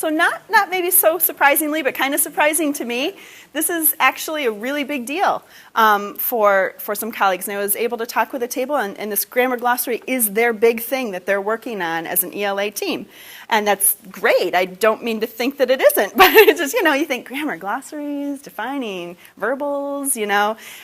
So not maybe so surprisingly, but kind of surprising to me, this is actually a really big deal for some colleagues. And I was able to talk with a table, and this grammar glossary is their big thing that they're working on as an ELA team. And that's great. I don't mean to think that it isn't, but it's just, you think grammar glossaries, defining verbals,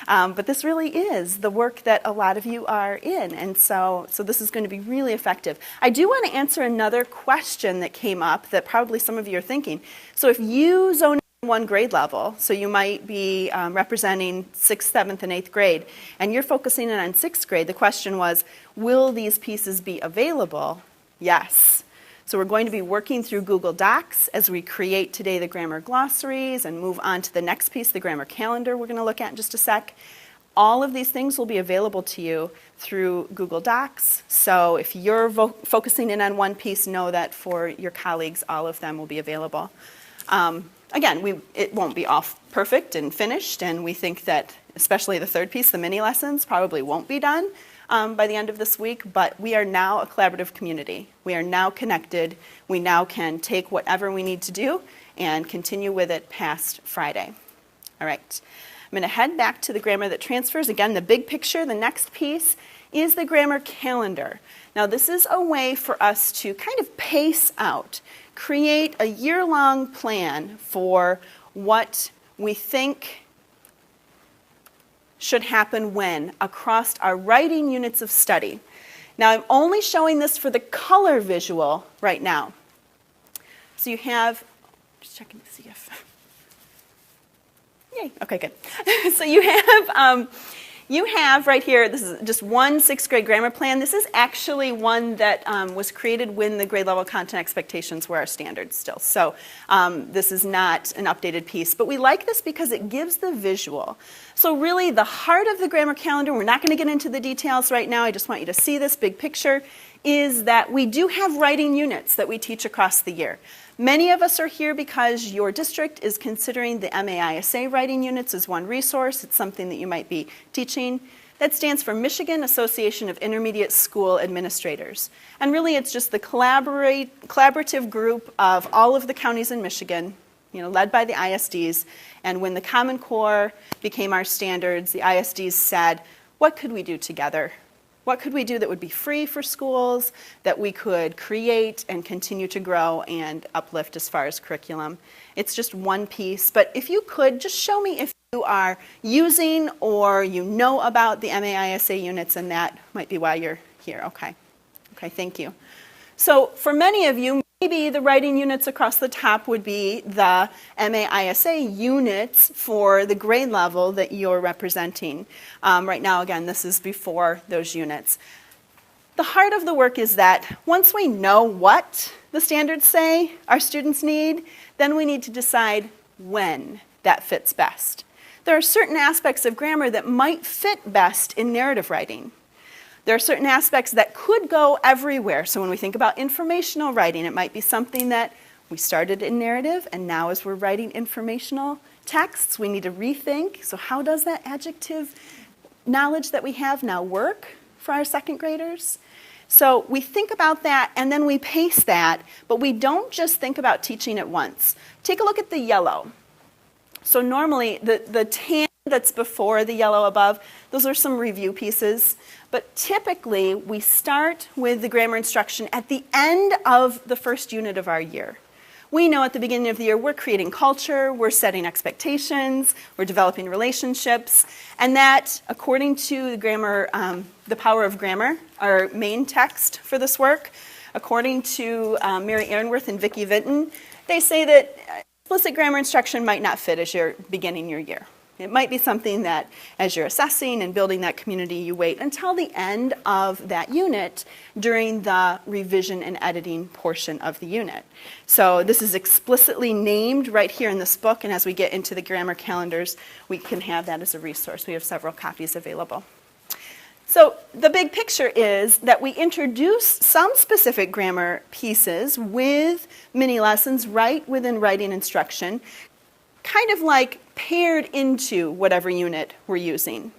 but this really is the work that a lot of you are in. And so this is going to be really effective. I do want to answer another question that came up that probably some of you are thinking. So if you zone in one grade level, so you might be representing 6th, 7th, and 8th grade, and you're focusing in on 6th grade, the question was, will these pieces be available? Yes. So we're going to be working through Google Docs as we create today the grammar glossaries and move on to the next piece, the grammar calendar we're going to look at in just a sec. All of these things will be available to you through Google Docs. So if you're focusing in on one piece, know that for your colleagues, all of them will be available. Again, it won't be all perfect and finished, and we think that especially the third piece, the mini lessons, probably won't be done by the end of this week, but we are now a collaborative community. We are now connected. We now can take whatever we need to do and continue with it past Friday. All right. I'm going to head back to the grammar that transfers. Again, the big picture, the next piece, is the grammar calendar. Now, this is a way for us to kind of pace out, create a year-long plan for what we think should happen when across our writing units of study. Now, I'm only showing this for the color visual right now. So you have, just checking to see if, yay, okay, good. So you have right here, this is just one 6th grade grammar plan. This is actually one that was created when the grade level content expectations were our standards still. So this is not an updated piece, but we like this because it gives the visual. So really the heart of the grammar calendar, we're not going to get into the details right now, I just want you to see this big picture, is that we do have writing units that we teach across the year. Many of us are here because your district is considering the MAISA writing units as one resource. It's something that you might be teaching. That stands for Michigan Association of Intermediate School Administrators. And really it's just the collaborative group of all of the counties in Michigan, led by the ISDs. And when the Common Core became our standards, the ISDs said, what could we do together? What could we do that would be free for schools, that we could create and continue to grow and uplift as far as curriculum? It's just one piece, but if you could, just show me if you are using or you know about the MAISA units, and that might be why you're here. Okay, thank you. So for many of you, maybe the writing units across the top would be the MAISA units for the grade level that you're representing. Right now, again, this is before those units. The heart of the work is that once we know what the standards say our students need, then we need to decide when that fits best. There are certain aspects of grammar that might fit best in narrative writing. There are certain aspects that could go everywhere. So when we think about informational writing, it might be something that we started in narrative, and now as we're writing informational texts, we need to rethink. So how does that adjective knowledge that we have now work for our 2nd graders? So we think about that, and then we pace that, but we don't just think about teaching at once. Take a look at the yellow. So normally, the tan that's before the yellow above, those are some review pieces. But typically, we start with the grammar instruction at the end of the first unit of our year. We know at the beginning of the year we're creating culture, we're setting expectations, we're developing relationships, and that, according to the grammar, The Power of Grammar, our main text for this work, according to Mary Aaronworth and Vicki Vinton, they say that explicit grammar instruction might not fit as you're beginning your year. It might be something that, as you're assessing and building that community, you wait until the end of that unit during the revision and editing portion of the unit. So this is explicitly named right here in this book, and as we get into the grammar calendars, we can have that as a resource. We have several copies available. So the big picture is that we introduce some specific grammar pieces with mini lessons right within writing instruction, kind of like paired into whatever unit we're using.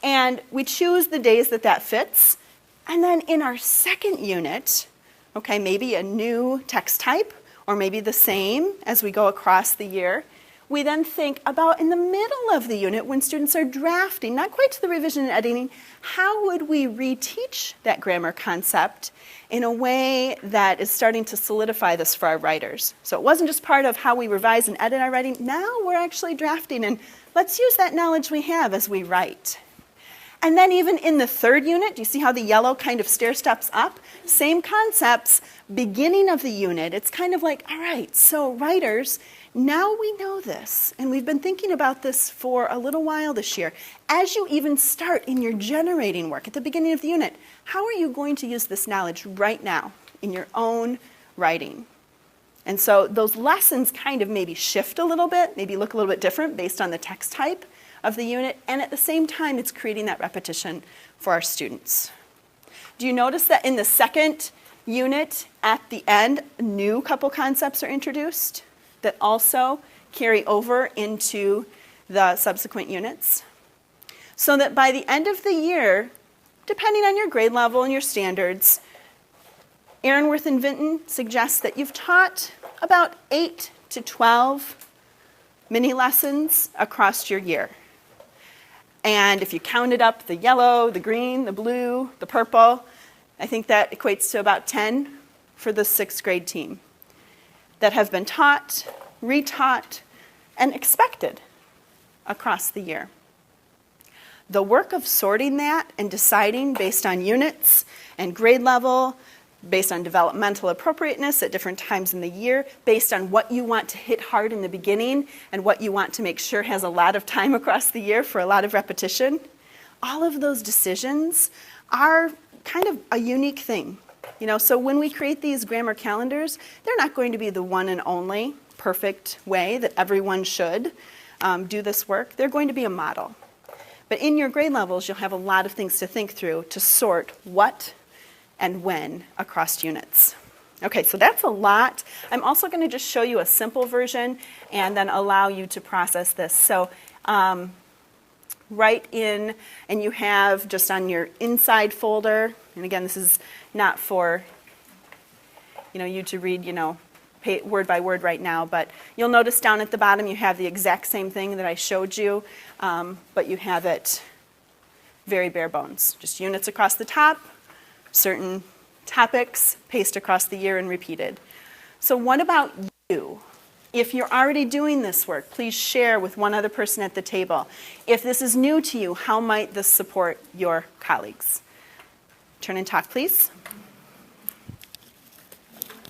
And we choose the days that fits. And then in our 2nd unit, okay, maybe a new text type or maybe the same as we go across the year. We then think about in the middle of the unit when students are drafting, not quite to the revision and editing, how would we reteach that grammar concept in a way that is starting to solidify this for our writers. So it wasn't just part of how we revise and edit our writing, now we're actually drafting, and let's use that knowledge we have as we write. And then even in the third unit, do you see how the yellow kind of stair steps up? Same concepts, beginning of the unit. It's kind of like, all right, so writers, now we know this, and we've been thinking about this for a little while this year. As you even start in your generating work at the beginning of the unit, how are you going to use this knowledge right now in your own writing? And so those lessons kind of maybe shift a little bit, maybe look a little bit different based on the text type of the unit, and at the same time, it's creating that repetition for our students. Do you notice that in the second unit, at the end, a new couple concepts are introduced that also carry over into the subsequent units? So that by the end of the year, depending on your grade level and your standards, Aaronworth and Vinton suggests that you've taught about 8 to 12 mini lessons across your year. And if you counted up the yellow, the green, the blue, the purple, I think that equates to about 10 for the 6th grade team that have been taught, retaught, and expected across the year. The work of sorting that and deciding based on units and grade level, based on developmental appropriateness at different times in the year, based on what you want to hit hard in the beginning and what you want to make sure has a lot of time across the year for a lot of repetition, all of those decisions are kind of a unique thing. So when we create these grammar calendars, they're not going to be the one and only perfect way that everyone should do this work. They're going to be a model. But in your grade levels, you'll have a lot of things to think through to sort what and when across units. Okay, so that's a lot. I'm also going to just show you a simple version and then allow you to process this. So write in, and you have just on your inside folder, and again, this is not for you to read word by word right now, but you'll notice down at the bottom you have the exact same thing that I showed you, but you have it very bare bones. Just units across the top, certain topics, paced across the year and repeated. So what about you? If you're already doing this work, please share with one other person at the table. If this is new to you, how might this support your colleagues? Turn and talk, please.